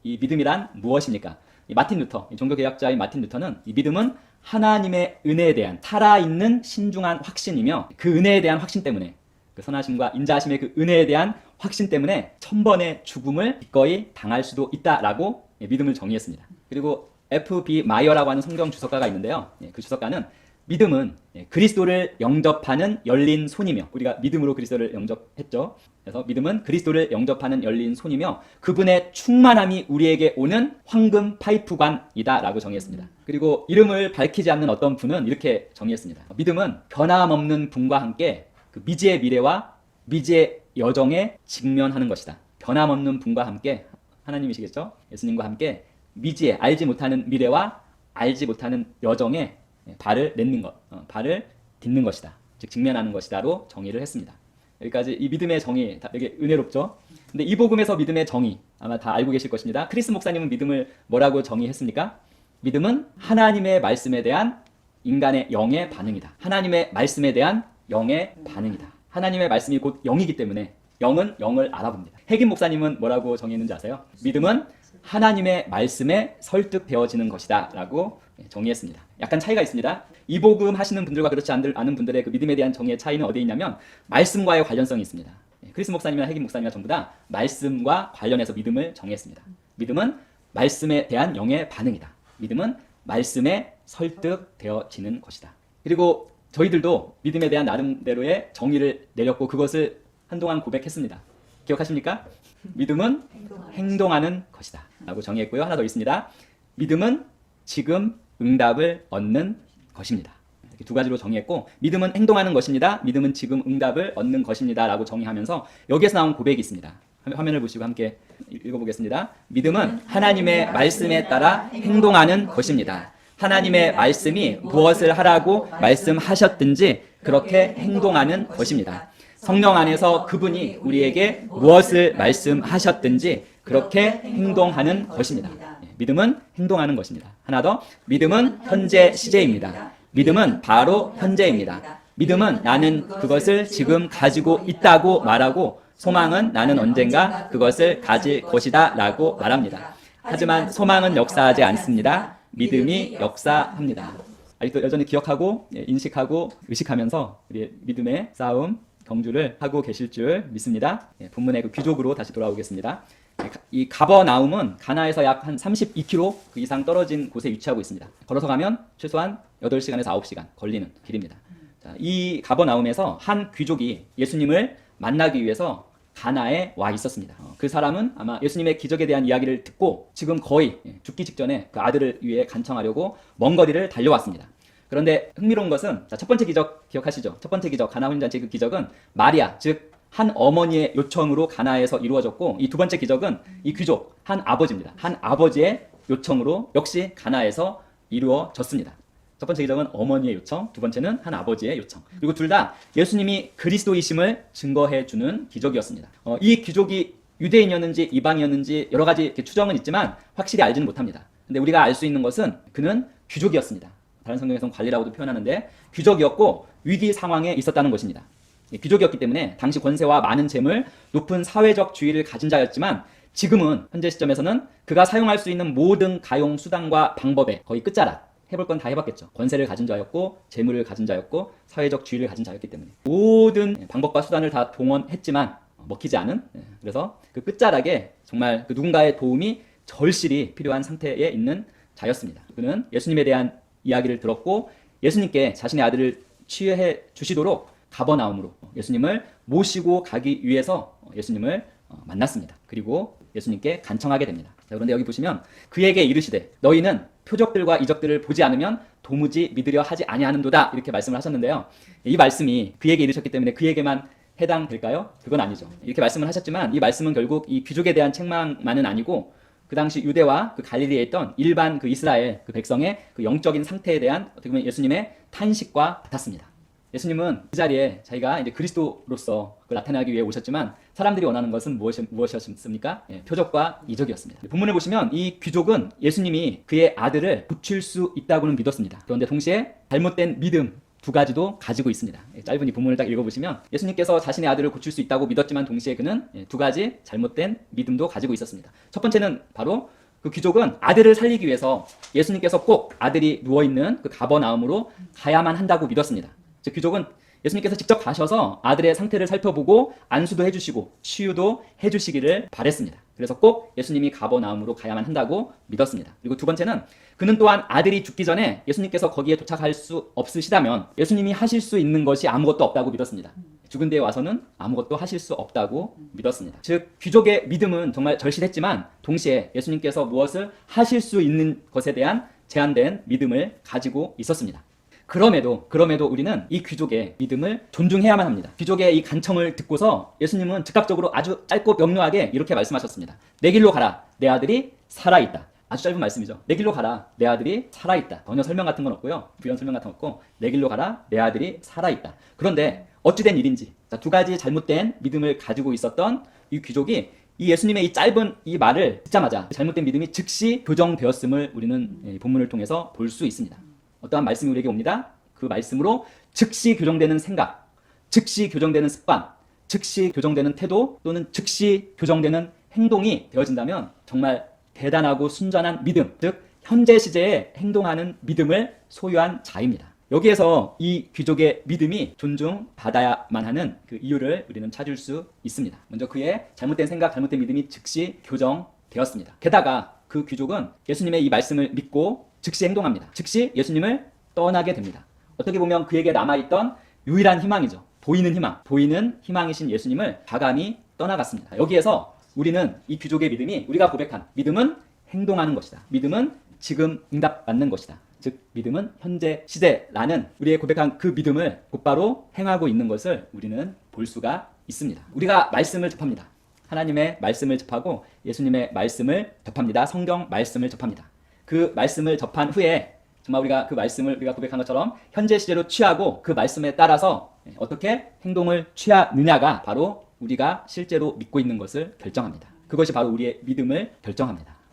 이 믿음이란 무엇입니까? 이 마틴 루터, 이 종교개혁자인 마틴 루터는 이 믿음은 하나님의 은혜에 대한 살아있는 신중한 확신이며 그 은혜에 대한 확신 때문에 그 선하심과 인자하심의 그 은혜에 대한 확신 때문에 천번의 죽음을 기꺼이 당할 수도 있다라고 믿음을 정의했습니다. 그리고 F.B. 마이어라고 하는 성경 주석가가 있는데요. 그 주석가는 믿음은 그리스도를 영접하는 열린 손이며, 우리가 믿음으로 그리스도를 영접했죠. 그래서 믿음은 그리스도를 영접하는 열린 손이며 그분의 충만함이 우리에게 오는 황금 파이프관이다 라고 정의했습니다. 그리고 이름을 밝히지 않는 어떤 분은 이렇게 정의했습니다. 믿음은 변함없는 분과 함께 그 미지의 미래와 미지의 여정에 직면하는 것이다. 변함없는 분과 함께, 하나님이시겠죠? 예수님과 함께 미지의 알지 못하는 미래와 알지 못하는 여정에 발을 딛는 것, 발을 딛는 것이다. 즉 직면하는 것이다로 정의를 했습니다. 여기까지 이 믿음의 정의 되게 은혜롭죠? 근데 이 복음에서 믿음의 정의 아마 다 알고 계실 것입니다. 크리스 목사님은 믿음을 뭐라고 정의했습니까? 믿음은 하나님의 말씀에 대한 인간의 영의 반응이다. 하나님의 말씀에 대한 영의 반응이다. 하나님의 말씀이 곧 영이기 때문에 영은 영을 알아봅니다. 핵임 목사님은 뭐라고 정의했는지 아세요? 믿음은 하나님의 말씀에 설득되어지는 것이다 라고 정의했습니다. 약간 차이가 있습니다. 이 복음 하시는 분들과 그렇지 않은 분들의 그 믿음에 대한 정의의 차이는 어디에 있냐면 말씀과의 관련성이 있습니다. 크리스 목사님이나 핵임 목사님이나 전부 다 말씀과 관련해서 믿음을 정의했습니다. 믿음은 말씀에 대한 영의 반응이다. 믿음은 말씀에 설득되어지는 것이다. 그리고 저희들도 믿음에 대한 나름대로의 정의를 내렸고 그것을 한동안 고백했습니다. 기억하십니까? 믿음은 행동하는 것이다 라고 정의했고요. 하나 더 있습니다. 믿음은 지금 응답을 얻는 것입니다. 이렇게 두 가지로 정의했고, 믿음은 행동하는 것입니다. 믿음은 지금 응답을 얻는 것입니다 라고 정의하면서 여기에서 나온 고백이 있습니다. 화면을 보시고 함께 읽어보겠습니다. 믿음은 하나님의 말씀에 따라 행동하는 것입니다. 하나님의 말씀이 무엇을 하라고 말씀하셨든지 그렇게 행동하는 것입니다. 성령 안에서 그분이 우리에게 무엇을 말씀하셨든지 그렇게 행동하는 것입니다. 믿음은 행동하는 것입니다. 하나 더, 믿음은 현재 시제입니다. 믿음은 바로 현재입니다. 믿음은 나는 그것을 지금 가지고 있다고 말하고 소망은 나는 언젠가 그것을 가질 것이다 라고 말합니다. 하지만 소망은 역사하지 않습니다. 믿음이 역사합니다. 아직도 여전히 기억하고 인식하고 의식하면서 우리의 믿음의 싸움, 경주를 하고 계실 줄 믿습니다. 본문의 그 귀족으로 다시 돌아오겠습니다. 이 가버나움은 가나에서 약 한 32km 그 이상 떨어진 곳에 위치하고 있습니다. 걸어서 가면 최소한 8시간에서 9시간 걸리는 길입니다. 자, 이 가버나움에서 한 귀족이 예수님을 만나기 위해서 가나에 와 있었습니다. 그 사람은 아마 예수님의 기적에 대한 이야기를 듣고 지금 거의 죽기 직전에 그 아들을 위해 간청하려고 먼 거리를 달려왔습니다. 그런데 흥미로운 것은, 자, 첫 번째 기적 기억하시죠? 첫 번째 기적, 가나 혼인잔치 그 기적은 마리아, 즉 한 어머니의 요청으로 가나에서 이루어졌고, 이 두 번째 기적은 이 귀족, 한 아버지입니다. 한 아버지의 요청으로 역시 가나에서 이루어졌습니다. 첫 번째 기적은 어머니의 요청, 두 번째는 한 아버지의 요청. 그리고 둘 다 예수님이 그리스도이심을 증거해주는 기적이었습니다. 이 귀족이 유대인이었는지 이방이었는지 여러 가지 추정은 있지만 확실히 알지는 못합니다. 근데 우리가 알 수 있는 것은 그는 귀족이었습니다. 다른 성경에서는 관리라고도 표현하는데 귀족이었고 위기 상황에 있었다는 것입니다. 귀족이었기 때문에 당시 권세와 많은 재물, 높은 사회적 지위를 가진 자였지만 지금은 현재 시점에서는 그가 사용할 수 있는 모든 가용 수단과 방법에 거의 끝자락, 해볼 건 다 해봤겠죠. 권세를 가진 자였고 재물을 가진 자였고 사회적 지위를 가진 자였기 때문에 모든 방법과 수단을 다 동원했지만 먹히지 않은, 그래서 그 끝자락에 정말 그 누군가의 도움이 절실히 필요한 상태에 있는 자였습니다. 그는 예수님에 대한 이야기를 들었고 예수님께 자신의 아들을 치유해 주시도록 가버나움으로 예수님을 모시고 가기 위해서 예수님을 만났습니다. 그리고 예수님께 간청하게 됩니다. 자, 그런데 여기 보시면 그에게 이르시되 너희는 표적들과 이적들을 보지 않으면 도무지 믿으려 하지 아니하는도다 이렇게 말씀을 하셨는데요. 이 말씀이 그에게 이르셨기 때문에 그에게만 해당될까요? 그건 아니죠. 이렇게 말씀을 하셨지만 이 말씀은 결국 이 귀족에 대한 책망만은 아니고 그 당시 유대와 그 갈릴리에 있던 일반 그 이스라엘 그 백성의 그 영적인 상태에 대한 어떻게 보면 예수님의 탄식과 같았습니다. 예수님은 그 자리에 자기가 이제 그리스도로서 나타나기 위해 오셨지만 사람들이 원하는 것은 무엇이었습니까? 표적과 이적이었습니다. 본문을 보시면 이 귀족은 예수님이 그의 아들을 고칠 수 있다고는 믿었습니다. 그런데 동시에 잘못된 믿음, 두 가지도 가지고 있습니다. 짧은 이 본문을 딱 읽어보시면 예수님께서 자신의 아들을 고칠 수 있다고 믿었지만 동시에 그는 두 가지 잘못된 믿음도 가지고 있었습니다. 첫 번째는 바로 그 귀족은 아들을 살리기 위해서 예수님께서 꼭 아들이 누워있는 그 가버나움으로 가야만 한다고 믿었습니다. 즉 귀족은 예수님께서 직접 가셔서 아들의 상태를 살펴보고 안수도 해주시고 치유도 해주시기를 바랬습니다. 그래서 꼭 예수님이 가버나움으로 가야만 한다고 믿었습니다. 그리고 두 번째는 그는 또한 아들이 죽기 전에 예수님께서 거기에 도착할 수 없으시다면 예수님이 하실 수 있는 것이 아무것도 없다고 믿었습니다. 죽은 데에 와서는 아무것도 하실 수 없다고 믿었습니다. 즉 귀족의 믿음은 정말 절실했지만 동시에 예수님께서 무엇을 하실 수 있는 것에 대한 제한된 믿음을 가지고 있었습니다. 그럼에도 우리는 이 귀족의 믿음을 존중해야만 합니다. 귀족의 이 간청을 듣고서 예수님은 즉각적으로 아주 짧고 명료하게 이렇게 말씀하셨습니다. 내 길로 가라, 내 아들이 살아있다. 아주 짧은 말씀이죠. 내 길로 가라, 내 아들이 살아있다. 전혀 설명 같은 건 없고요. 부연 설명 같은 건 없고 내 길로 가라, 내 아들이 살아있다. 그런데 어찌된 일인지 두 가지 잘못된 믿음을 가지고 있었던 이 귀족이 이 예수님의 이 짧은 이 말을 듣자마자 잘못된 믿음이 즉시 교정되었음을 우리는 본문을 통해서 볼 수 있습니다. 어떠한 말씀이 우리에게 옵니다. 그 말씀으로 즉시 교정되는 생각, 즉시 교정되는 습관, 즉시 교정되는 태도 또는 즉시 교정되는 행동이 되어진다면 정말 대단하고 순전한 믿음, 즉 현재 시제에 행동하는 믿음을 소유한 자입니다. 여기에서 이 귀족의 믿음이 존중받아야만 하는 그 이유를 우리는 찾을 수 있습니다. 먼저 그의 잘못된 생각, 잘못된 믿음이 즉시 교정되었습니다. 게다가 그 귀족은 예수님의 이 말씀을 믿고 즉시 행동합니다. 즉시 예수님을 떠나게 됩니다. 어떻게 보면 그에게 남아있던 유일한 희망이죠. 보이는 희망이신 예수님을 과감히 떠나갔습니다. 여기에서 우리는 이 귀족의 믿음이 우리가 고백한 믿음은 행동하는 것이다. 믿음은 지금 응답받는 것이다. 즉 믿음은 현재 시제라는 우리의 고백한 그 믿음을 곧바로 행하고 있는 것을 우리는 볼 수가 있습니다. 우리가 말씀을 접합니다. 하나님의 말씀을 접하고 예수님의 말씀을 접합니다. 성경 말씀을 접합니다. 그 말씀을 접한 후에 정말 우리가 그 말씀을 우리가 고백한 것처럼 현재 시제로 취하고 그 말씀에 따라서 어떻게 행동을 취하느냐가 바로 우리가 실제로 믿고 있는 것을 결정합니다. 그것이 바로 우리의 믿음을 결정합니다.